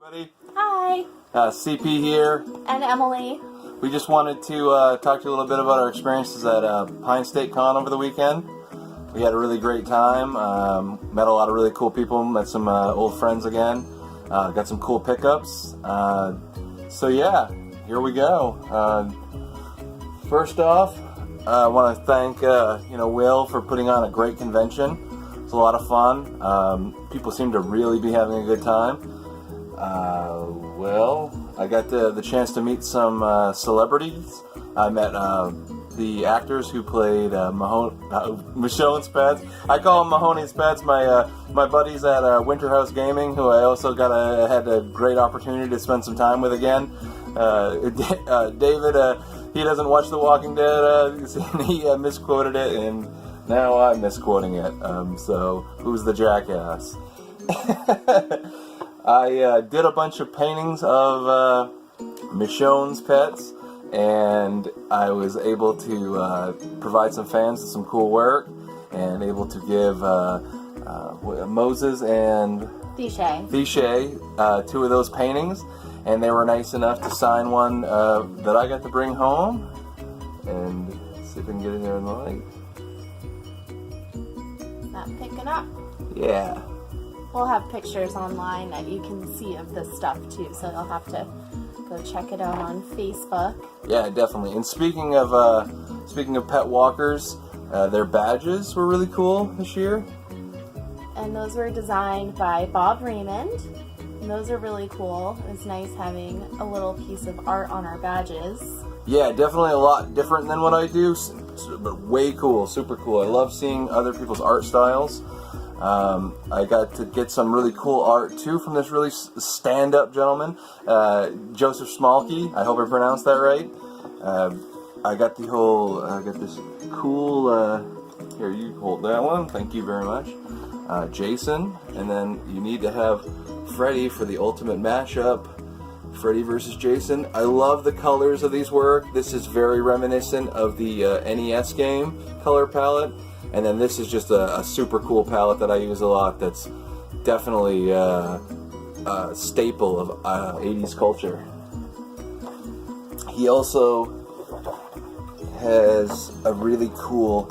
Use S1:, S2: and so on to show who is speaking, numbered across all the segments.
S1: Everybody.
S2: Hi.
S1: CP here.
S2: And Emily.
S1: We just wanted to talk to you a little bit about our experiences at Pine State Con over the weekend. We had a really great time. Met a lot of really cool people. Met some old friends again. Got some cool pickups. So yeah, here we go. First off, I want to thank Will for putting on a great convention. It's a lot of fun. People seem to really be having a good time. I got the chance to meet some celebrities. I met the actors who played Michonne's pets. I call them Mahoney's pets. My buddies at Winterhouse Gaming, who I also had a great opportunity to spend some time with again. David, he doesn't watch The Walking Dead. He misquoted it, and now I'm misquoting it. So who's the jackass? I did a bunch of paintings of Michonne's pets, and I was able to provide some fans with some cool work, and able to give Moses and Thichet 2 of those paintings, and they were nice enough to sign one that I got to bring home, and see if I can get in there in the light.
S2: Not picking up.
S1: Yeah.
S2: We'll have pictures online that you can see of this stuff too, so you'll have to go check it out on Facebook.
S1: Yeah, definitely. And speaking of pet walkers, their badges were really cool this year.
S2: And those were designed by Bob Raymond. And those are really cool. It's nice having a little piece of art on our badges.
S1: Yeah, definitely a lot different than what I do, but way cool, super cool. I love seeing other people's art styles. I got to get some really cool art too from this really stand-up gentleman, Joseph Smolke. I hope I pronounced that right. I got this cool. Here, you hold that one. Thank you very much, Jason. And then you need to have Freddy for the ultimate mashup. Freddy versus Jason. I love the colors of these work. This is very reminiscent of the NES game color palette. And then this is just a super cool palette that I use a lot. That's definitely a staple of 80s culture. He also has a really cool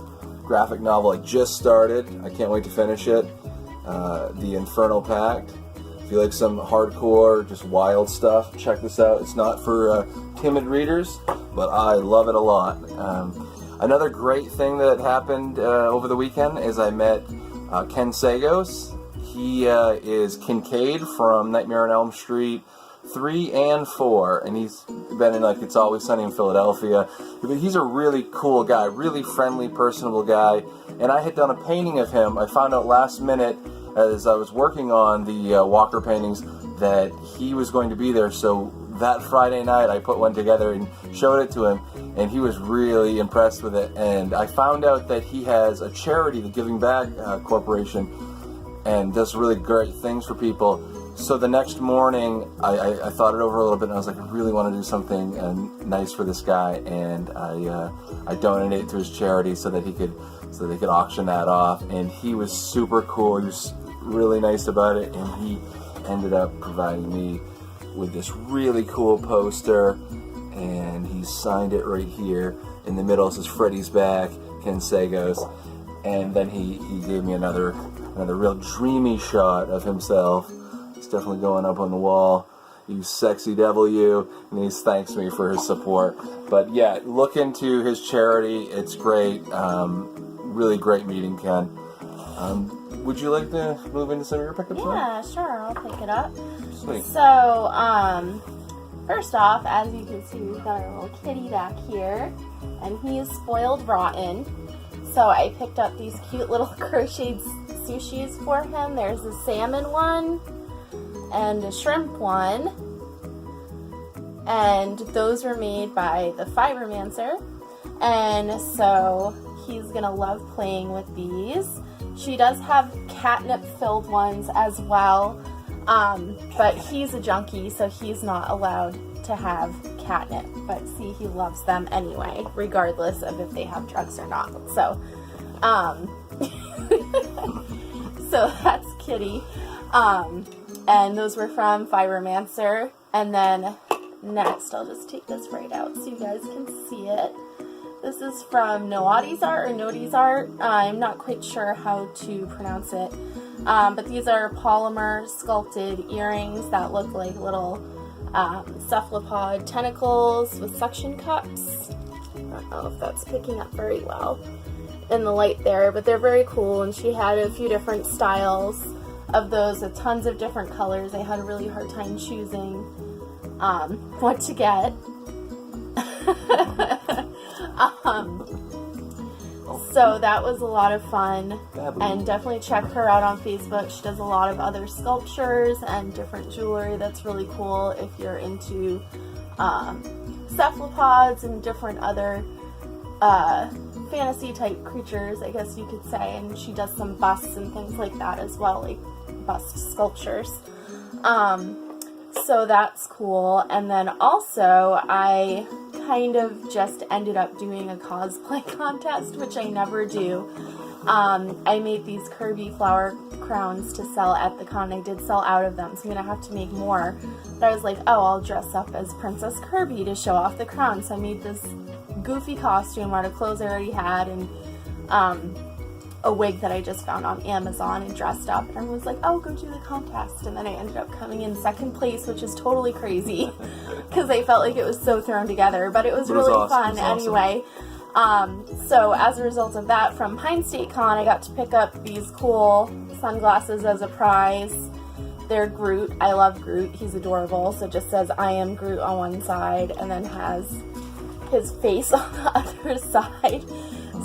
S1: graphic novel I just started. I can't wait to finish it. The Infernal Pact. If you like some hardcore, just wild stuff, check this out. It's not for timid readers, but I love it a lot. Another great thing that happened over the weekend is I met Ken Sagos. He is Kincaid from Nightmare on Elm Street 3 and 4, and he's been in It's Always Sunny in Philadelphia. But he's a really cool guy, really friendly, personable guy, and I had done a painting of him. I found out last minute as I was working on the Walker paintings that he was going to be there, so that Friday night I put one together and showed it to him, and he was really impressed with it. And I found out that he has a charity, the Giving Back Corporation, and does really great things for people. So the next morning I thought it over a little bit, and I was like, I really want to do something nice for this guy, and I donated it to his charity so that they could auction that off. And he was super cool. He was really nice about it, and he ended up providing me with this really cool poster, and he signed it right here. In the middle it says Freddy's back, Ken Sagos, and then he gave me another real dreamy shot of himself. It's definitely going up on the wall. You sexy devil, you. And he thanks me for his support. But yeah, look into his charity. It's great. Really great meeting Ken. Would you like to move into some of your pickups?
S2: Yeah, sure. I'll pick it up.
S1: Sweet.
S2: So, first off, as you can see, we've got our little kitty back here, and he is spoiled rotten. So I picked up these cute little crocheted sushis for him. There's a salmon one and a shrimp one, and those were made by the Fibermancer, and so he's gonna love playing with these. She does have catnip-filled ones as well, but he's a junkie, so he's not allowed to have catnip. But see, he loves them anyway, regardless of if they have drugs or not. So, so that's Kitty. And those were from Fibermancer. And then next, I'll just take this right out so you guys can see it. This is from Noadi's Art or Nodi's Art. I'm not quite sure how to pronounce it. But these are polymer sculpted earrings that look like little cephalopod tentacles with suction cups. I don't know if that's picking up very well in the light there, but they're very cool. And she had a few different styles of those with tons of different colors. I had a really hard time choosing what to get. So that was a lot of fun, and definitely check her out on Facebook. She does a lot of other sculptures and different jewelry that's really cool if you're into cephalopods and different other fantasy type creatures, I guess you could say. And she does some busts and things like that as well, like bust sculptures. So that's cool. And then also I kind of just ended up doing a cosplay contest, which I never do. I made these Kirby flower crowns to sell at the con. I did sell out of them, so I'm gonna have to make more. But I was like, oh, I'll dress up as Princess Kirby to show off the crown. So I made this goofy costume out of clothes I already had, and a wig that I just found on Amazon, and dressed up, and was like, oh, go do the contest. And then I ended up coming in second place, which is totally crazy because I felt like it was so thrown together, but it was really
S1: awesome.
S2: fun anyway. So as a result of that, from Pine State Con, I got to pick up these cool sunglasses as a prize. They're Groot. I love Groot. He's adorable. So it just says I am Groot on one side, and then has his face on the other side.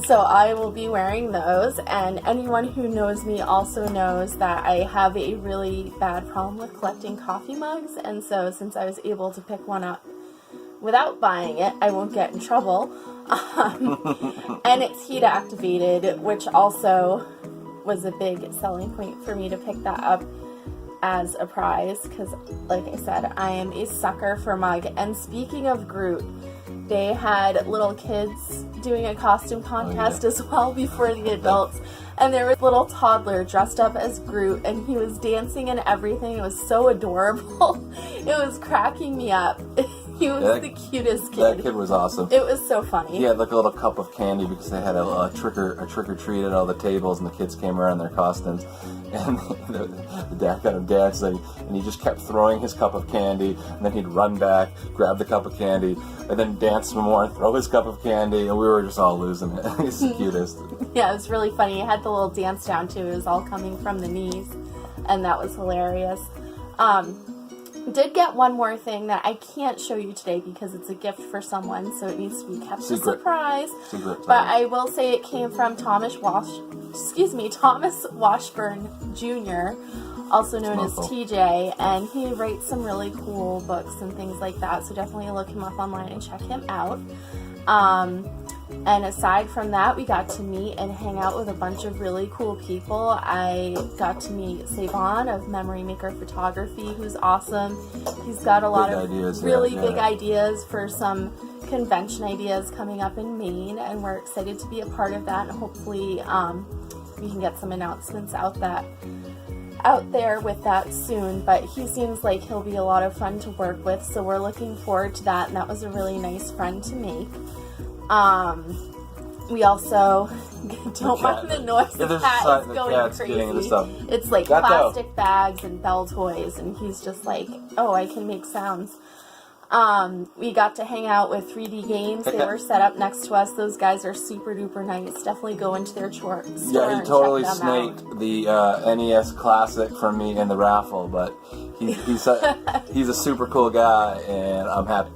S2: So I will be wearing those, and anyone who knows me also knows that I have a really bad problem with collecting coffee mugs, and so since I was able to pick one up without buying it, I won't get in trouble. And it's heat activated, which also was a big selling point for me to pick that up as a prize, because like I said, I am a sucker for mug. And speaking of Groot, they had little kids doing a costume contest as well before the adults, and there was a little toddler dressed up as Groot, and he was dancing and everything. It was so adorable. It was cracking me up. He was the cutest kid.
S1: That kid was awesome.
S2: It was so funny.
S1: He had like a little cup of candy because they had a trick or treat at all the tables, and the kids came around in their costumes, and the dad got him dancing, and he just kept throwing his cup of candy, and then he'd run back, grab the cup of candy, and then dance some more and throw his cup of candy, and we were just all losing it. He's the cutest. Yeah,
S2: it was really funny. It had the little dance down too. It was all coming from the knees, and that was hilarious. Did get one more thing that I can't show you today because it's a gift for someone, so it needs to be kept a surprise. But I will say it came from Thomas Washburn Jr., also known as TJ, and he writes some really cool books and things like that, so definitely look him up online and check him out. And aside from that, we got to meet and hang out with a bunch of really cool people. I got to meet Savon of Memory Maker Photography, who's awesome. He's got a lot of really big ideas for some convention ideas coming up in Maine, and we're excited to be a part of that, and hopefully we can get some announcements out there with that soon. But he seems like he'll be a lot of fun to work with, so we're looking forward to that, and that was a really nice friend to make. We also don't mind the noise. The cat is going crazy. It's like plastic bags and bell toys, and he's just like, oh, I can make sounds. We got to hang out with 3D Games. They were set up next to us. Those guys are super duper nice. Definitely go into their store.
S1: Yeah, he totally snaked the NES Classic from me in the raffle, but he's a super cool guy, and I'm happy.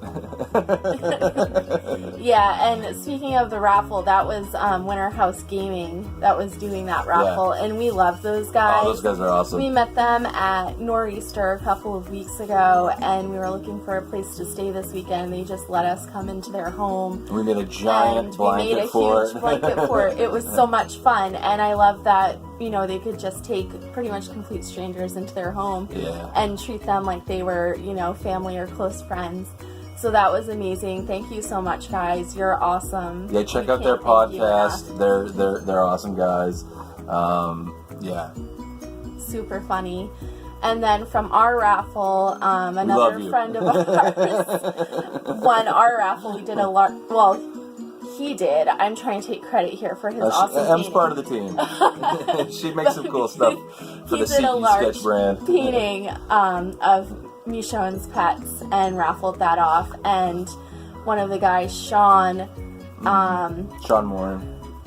S2: Yeah, and speaking of the raffle, that was Winter House Gaming that was doing that raffle, and we love those guys.
S1: Oh, those guys are awesome.
S2: We met them at Nor'easter a couple of weeks ago, and we were looking for a place to stay this weekend. They just let us come into their home.
S1: We made a giant blanket for it.
S2: We made a huge blanket for it. It was so much fun, and I love that, you know, they could just take pretty much complete strangers into their home and treat them like they were, you know, family or close friends. So that was amazing. Thank you so much, guys. You're awesome.
S1: Yeah, check out their podcast. They're awesome guys. Yeah.
S2: Super funny. And then from our raffle, another friend of ours won our raffle. We did a large, well, he did. I'm trying to take credit here for his awesome
S1: Em's
S2: painting.
S1: part of the team. She makes some cool stuff for the CE Sketch brand.
S2: Painting of Michonne's pets and raffled that off. And one of the guys, Sean
S1: Moore,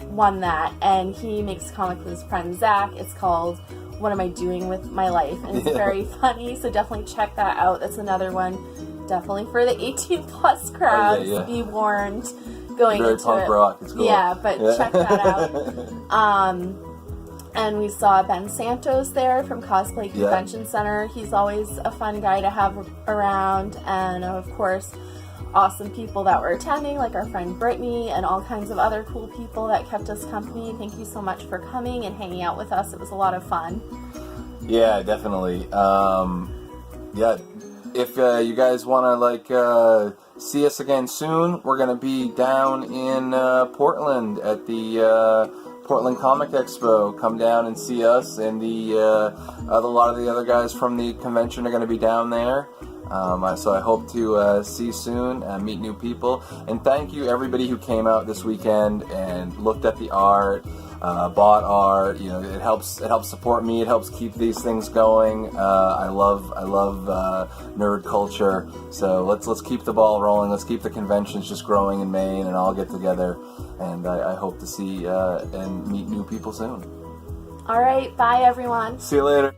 S2: won that. And he makes a comic with his friend Zach. It's called What Am I Doing With My Life? And it's very funny, so definitely check that out. That's another one definitely for the 18 plus crowds. Be warned. Going
S1: very
S2: into
S1: punk
S2: it.
S1: rock. It's cool.
S2: Yeah, but check that out. And we saw Ben Santos there from Cosplay Convention Center. He's always a fun guy to have around. And of course, awesome people that were attending, like our friend Brittany and all kinds of other cool people that kept us company. Thank you so much for coming and hanging out with us. It was a lot of fun.
S1: Yeah, definitely. If you guys want to see us again soon, we're going to be down in Portland at the Portland Comic Expo. Come down and see us, and a lot of the other guys from the convention are going to be down there. So I hope to see you soon, meet new people, and thank you everybody who came out this weekend and looked at the art, bought art. You know, it helps support me. It helps keep these things going. I love nerd culture. So let's keep the ball rolling. Let's keep the conventions just growing in Maine, and all get together. And I hope to see and meet new people soon.
S2: All right, bye everyone.
S1: See you later.